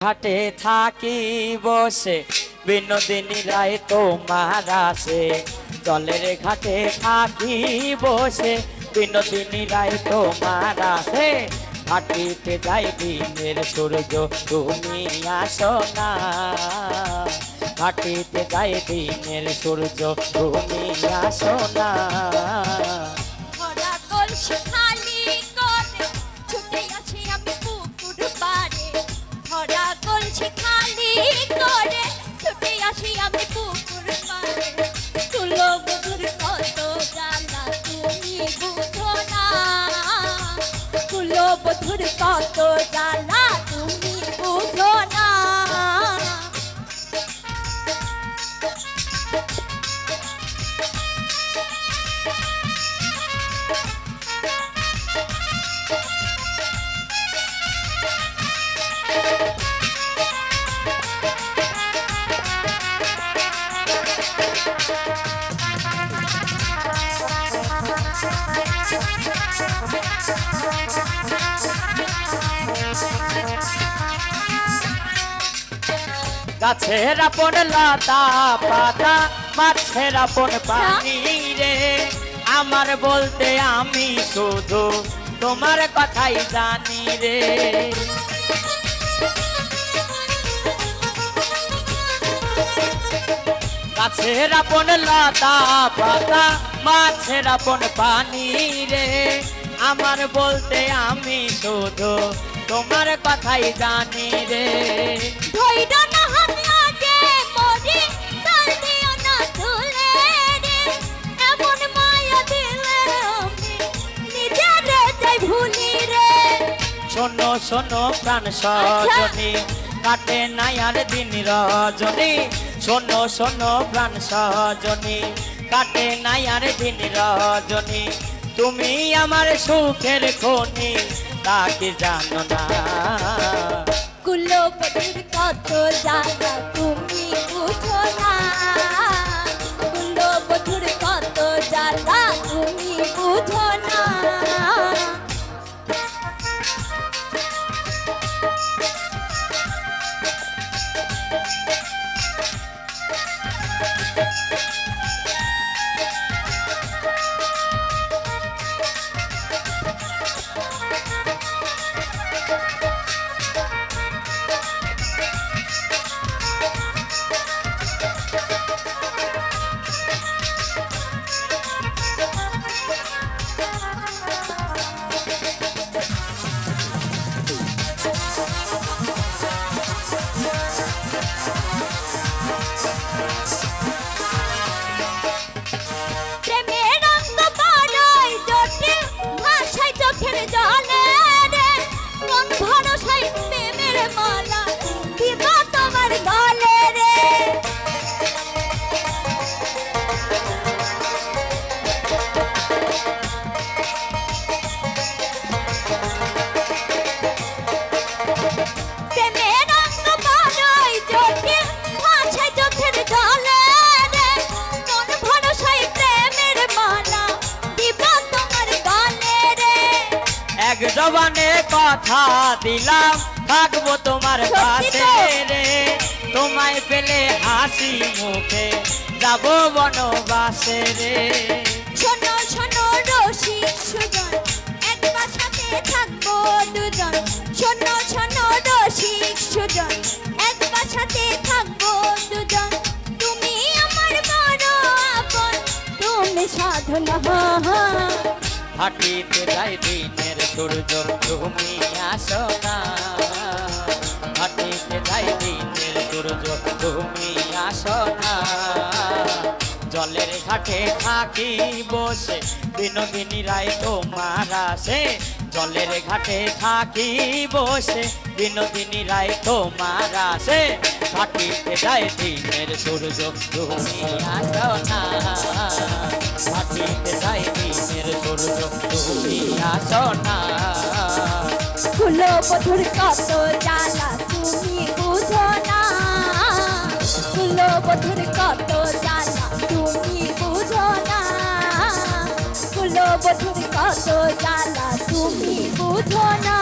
ঘাটে থাকি বসে বিনোদিনী রায় তোমার আসে। জলের ঘাটে থাকি বসে বিনোদিনী রায় তোমার আসে। ঘাটিতে যাই দিনের সূর্য তুমি আসো না। ঘাটিতে যাই দিনের সূর্য তুমি আসো না। বধুর কত জ্বালা তুমি বুঝো না। গাছের আপন লতা পাতা মাছের আপন পানি রে। আমার বলতে আমি শুধু তোমার কথাই জানি রে। গাছের আপন লতা পাতা মাছের আপন পানি রে। আমার বলতে আমি শুধু তোমার কথাই জানি রে। শোনো শোনো প্রাণ সজনী কাটে নাই আর দিন রজনী। শোনো শোনো প্রাণ সজনী কাটে নাই আর দিন রজনী। তুমি আমার সুখের খনি তাকে জানো না। কুলো বধুর কত জ্বালা তুমি বুঝো না। কুলো বধুর কত জ্বালা তুমি বুঝো না। এক জবানে কথা দিলাম থাকবো তোমার পাশে রে। তোমায় পেলে হাসি মুখে যাবো বনবাসে রে। শোনো শোনো রসিক সুজন একবার সাথে থাকবো দুজন। শোনো শোনো রসিক সুজন একবার সাথে থাকবো দুজন। তুমি আমার বড় আপন তুমি সাধনা। হাটিতে যাই দিনের সূর্য তুমি আসো না। হাটিতে যাই দিনের সূর্য তুমি আসো না। জলের ঘাটে থাকি বসে বিনোদিনী রায় তোমার আসে। জলের ঘাটে থাকি বসে বিনোদিনী রায় তোমার আসে। হাটিতে যাই দিনের সূর্য তুমি আসো না। হাটিতে যাই দিনের সূর্য তুমি আসো না। কুলো বধুর কত জ্বালা তুমি বুঝো না। কুলো বধুর কত জ্বালা তুমি বুঝো না। কুলো বধুর কত জ্বালা তুমি বুঝো না।